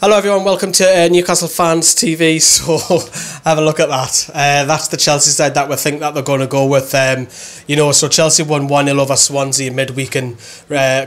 Hello everyone, welcome to Newcastle Fans TV. So have a look at that. That's the Chelsea side that we think that they're going to go with. So Chelsea won 1-0 over Swansea midweek, and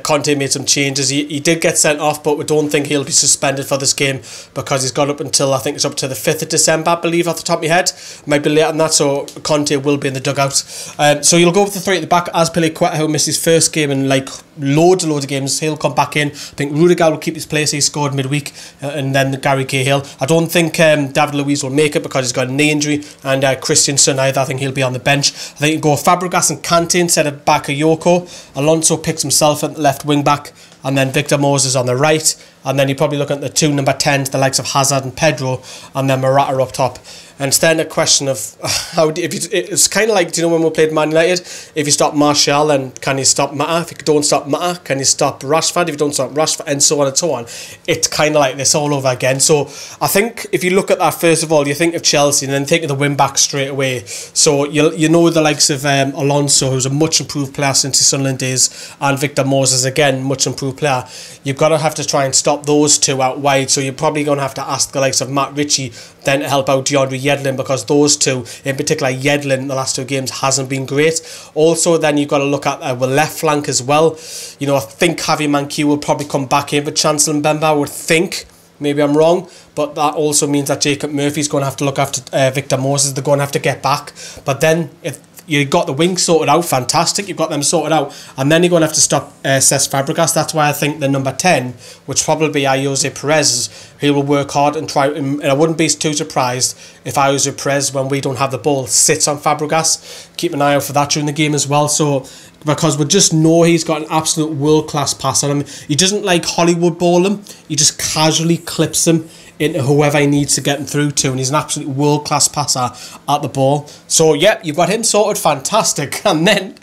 Conte made some changes. He did get sent off, but we don't think he'll be suspended for this game because he's got up until, I think it's up to the 5th of December, I believe, off the top of my head. Might be later than that, so Conte will be in the dugout. So you'll go with the three at the back. Azpilicueta, who missed his first game in like loads of games, he'll come back in. I think Rudiger will keep his place. He scored midweek. And then Gary Cahill. I don't think David Luiz will make it because he's got a knee injury, and Christensen either. I think he'll be on the bench. I think you go Fabregas and Kante instead of Bakayoko. Alonso picks himself at the left wing back, and then Victor Moses on the right, and then you probably look at the two number 10s, the likes of Hazard and Pedro, and then Morata up top. And it's then a question of it's kind of like, do you know when we played Man United, if you stop Martial, then can you stop Mata? If you don't stop Mata, can you stop Rashford? If you don't stop Rashford, and so on and so on. It's kind of like this all over again. So I think if you look at that, first of all, you think of Chelsea and then think of the win back straight away. So you know the likes of Alonso, who's a much improved player since his Sunderland days, and Victor Moses, again, much improved player. You've got to have to try and stop those two out wide. So you're probably going to have to ask the likes of Matt Ritchie then to help out DeAndre Yedlin, because those two, in particular Yedlin, in the last two games hasn't been great. Also, then you've got to look at the left flank as well. You know, I think Javi Manquillo will probably come back in for Chancellor Mbemba, I would think. Maybe I'm wrong, but that also means that Jacob Murphy's going to have to look after Victor Moses. They're going to have to get back. But then, if you've got the wings sorted out, fantastic, you've got them sorted out, and then you're going to have to stop Cesc Fabregas. That's why I think the number 10, which probably be Jose Perez, he will work hard and try, and I wouldn't be too surprised if Jose Perez, when we don't have the ball, sits on Fabregas. Keep an eye out for that during the game as well. So, because we just know he's got an absolute world-class pass on him. He doesn't like Hollywood ball him, he just casually clips him into whoever he needs to get him through to, and he's an absolute world-class passer at the ball. So yeah, you've got him sorted, fantastic. And then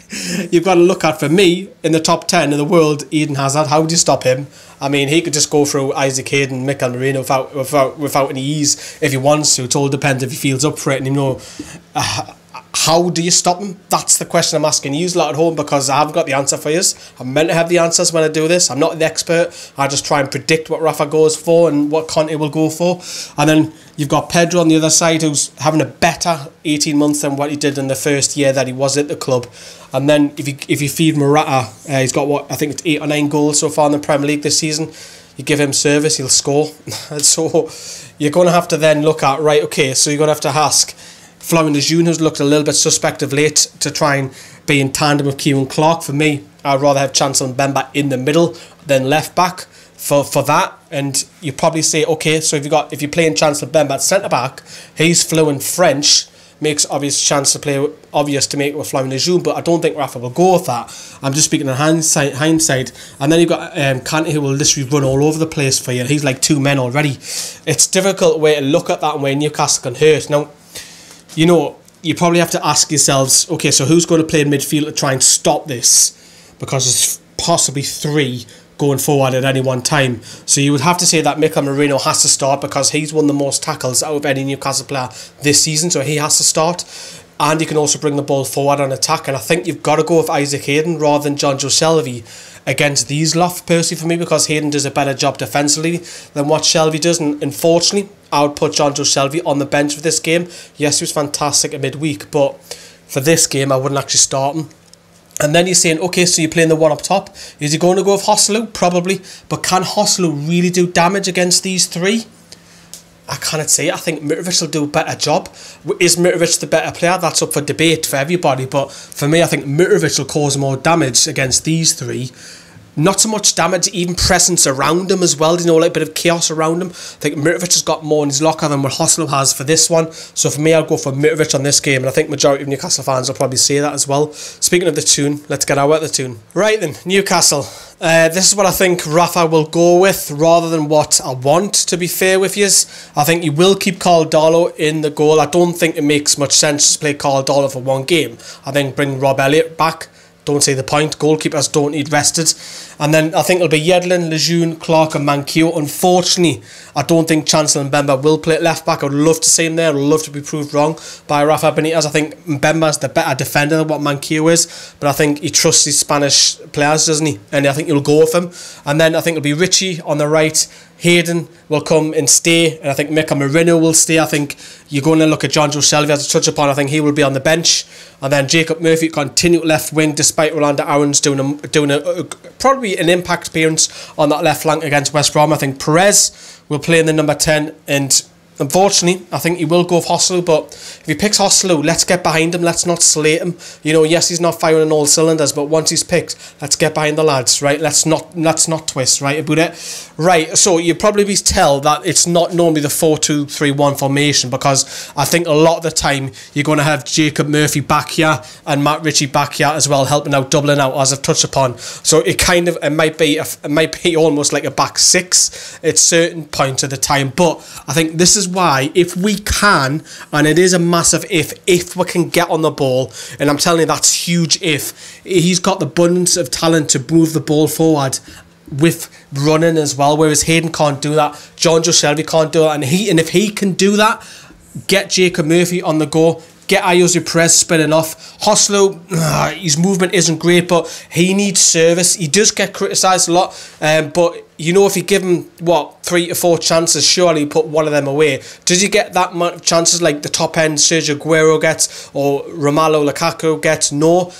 you've got to look at, for me, in the top 10 in the world, Eden Hazard. How do you stop him? I mean, he could just go through Isaac Hayden, Mikel Merino without any ease if he wants to. It all depends if he feels up for it, and how do you stop him? That's the question I'm asking you lot at home, because I haven't got the answer for you. I'm meant to have the answers when I do this. I'm not the expert. I just try and predict what Rafa goes for and what Conte will go for. And then you've got Pedro on the other side, who's having a better 18 months than what he did in the first year that he was at the club. And then if you feed Morata, he's got what, I think it's 8 or 9 goals so far in the Premier League this season. You give him service, he'll score. So you're going to have to then look at, right, okay, so you're going to have to ask Florian Lejeune, who's looked a little bit suspect of late, to try and be in tandem with Kieran Clark. For me, I'd rather have Chancellor Mbemba in the middle than left back for that. And you probably say, okay, so if you're playing Chancellor Mbemba at centre back, he's fluent French, makes obvious chance to play obvious to make it with Florian Lejeune, but I don't think Rafa will go with that. I'm just speaking in hindsight. And then you've got Kante, who will literally run all over the place for you. He's like 2 men already. It's a difficult way to look at that and where Newcastle can hurt. Now, you know, you probably have to ask yourselves, okay, so who's going to play in midfield to try and stop this? Because there's possibly 3 going forward at any one time. So you would have to say that Mikel Merino has to start, because he's won the most tackles out of any Newcastle player this season, so he has to start. And he can also bring the ball forward on attack. And I think you've got to go with Isaac Hayden rather than Jonjo Shelvey against these lot, personally, for me, because Hayden does a better job defensively than what Shelvey does. And unfortunately, I would put Jonjo Shelvey on the bench for this game. Yes, he was fantastic at midweek, but for this game, I wouldn't actually start him. And then you're saying, okay, so you're playing the one up top. Is he going to go with Joselu? Probably. But can Joselu really do damage against these 3? I cannot say. I think Mitrovic will do a better job. Is Mitrovic the better player? That's up for debate for everybody. But for me, I think Mitrovic will cause more damage against these 3. Not so much damage, even presence around him as well. You know, like a bit of chaos around him. I think Mitrovic has got more in his locker than what Joselu has for this one. So for me, I'll go for Mitrovic on this game. And I think majority of Newcastle fans will probably say that as well. Speaking of the tune, let's get out at the tune. Right then, Newcastle. This is what I think Rafa will go with rather than what I want, to be fair with you. I think he will keep Carl Darlow in the goal. I don't think it makes much sense to play Carl Darlow for one game. I think bring Rob Elliott back. Don't see the point. Goalkeepers don't need rested. And then I think it'll be Yedlin, Lejeune, Clark and Manquillo. Unfortunately, I don't think Chancellor Mbemba will play at left back. I would love to see him there. I would love to be proved wrong by Rafa Benitez. I think Mbemba's the better defender than what Manquillo is, but I think he trusts his Spanish players, doesn't he? And I think he'll go with him. And then I think it'll be Richie on the right. Hayden will come and stay, and I think Mika Marino will stay. I think you're going to look at Jonjo Shelvey as a touch upon. I think he will be on the bench, and then Jacob Murphy continue left wing despite Rolando Aarons doing a probably an impact appearance on that left flank against West Brom. I think Perez will play in the number 10, and unfortunately, I think he will go with Hoslu, but if he picks Hoslu, let's get behind him. Let's not slate him. You know, yes, he's not firing on all cylinders, but once he's picked, let's get behind the lads, right? Let's not twist, right, about it. Right, so you probably be tell that it's not normally the 4-2-3-1 formation, because I think a lot of the time you're going to have Jacob Murphy back here and Matt Ritchie back here as well, helping out, doubling out, as I've touched upon. So it might be almost like a back six at certain points of the time. But I think this is why, if we can, and it is a massive if we can get on the ball, and I'm telling you that's huge if, he's got the abundance of talent to move the ball forward with running as well, whereas Hayden can't do that, Jonjo Shelvey can't do that, and if he can do that, get Jacob Murphy on the go, get Ayoze Perez spinning off. Hoslu, his movement isn't great, but he needs service. He does get criticised a lot, but you know, if you give him, 3 to 4 chances, surely put one of them away. Does he get that amount of chances like the top end Sergio Aguero gets or Romelu Lukaku gets? No.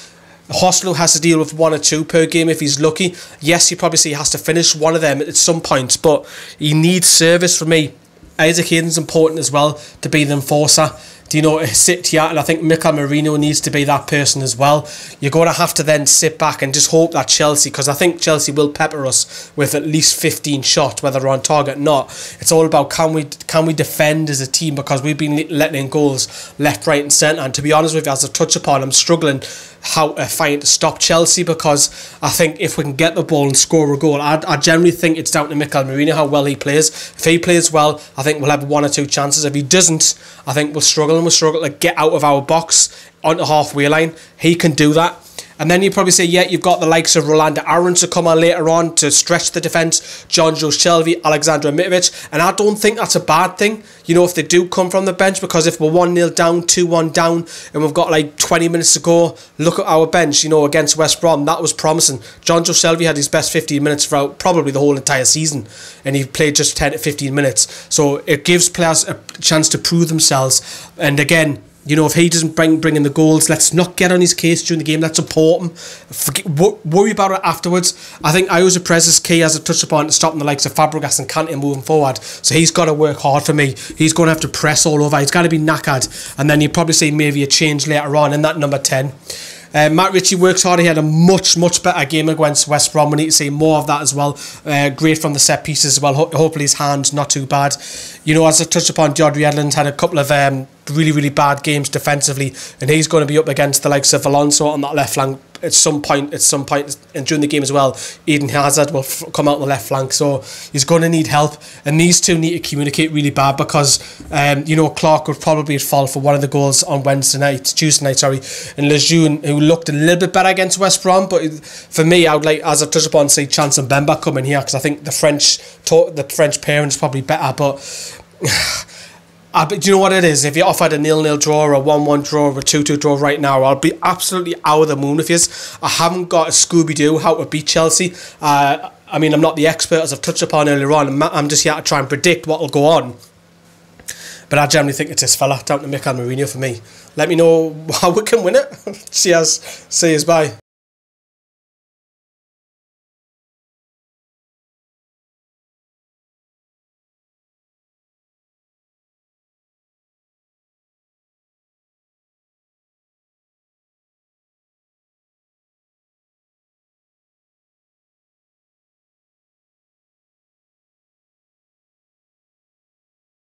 Hoslu has to deal with 1 or 2 per game if he's lucky. Yes, you probably say he has to finish one of them at some points, but he needs service for me. Isaac Hayden's important as well to be the enforcer. Do you know, sit here, and I think Mika Marino needs to be that person as well. You're going to have to then sit back and just hope that Chelsea, because I think Chelsea will pepper us with at least 15 shots, whether they're on target or not. It's all about can we defend as a team, because we've been letting in goals left, right and centre. And to be honest with you, as a touch upon, I'm struggling how to find to stop Chelsea, because I think if we can get the ball and score a goal, I generally think it's down to Mika Marino how well he plays. If he plays well, I think we'll have 1 or 2 chances. If he doesn't, I think we'll struggle to get out of our box onto halfway line. He can do that. And then you probably say, yeah, you've got the likes of Rolando Aarons to come on later on to stretch the defence, Jonjo Shelvey, Alexander Mitrovic, and I don't think that's a bad thing, you know, if they do come from the bench, because if we're 1-0 down, 2-1 down, and we've got like 20 minutes to go, look at our bench, you know, against West Brom, that was promising. Jonjo Shelvey had his best 15 minutes throughout probably the whole entire season, and he played just 10 to 15 minutes, so it gives players a chance to prove themselves. And again, you know, if he doesn't bring in the goals, let's not get on his case during the game. Let's support him. Worry about it afterwards. I think Ayoze Perez is key, as a touch upon, to stopping the likes of Fabregas and Kante moving forward. So he's got to work hard for me. He's going to have to press all over. He's got to be knackered. And then you'll probably see maybe a change later on in that number 10. Matt Ritchie works hard. He had a much better game against West Brom. We need to see more of that as well. Great from the set pieces as well. Hopefully his hand's not too bad. You know, as I touched upon, Jodri Edlund's had a couple of really bad games defensively, and he's going to be up against the likes of Alonso on that left flank at some point, and during the game as well. Eden Hazard will come out on the left flank, so he's going to need help, and these two need to communicate really bad, because you know, Clark would probably fall for one of the goals on Tuesday night, and Lejeune, who looked a little bit better against West Brom, but for me, I would like, as I've touched upon, see Chancellor Mbemba come in here, because I think the French pairing is probably better, but do you know what it is? If you're offered a 0-0 draw or a 1-1 draw or a 2-2 draw right now, I'll be absolutely out of the moon with you. I haven't got a Scooby-Doo how to beat Chelsea. I mean, I'm not the expert, as I've touched upon earlier on. I'm just here to try and predict what will go on. But I generally think it's this fella, down to Mika Marino for me. Let me know how we can win it. Cheers. See you, bye.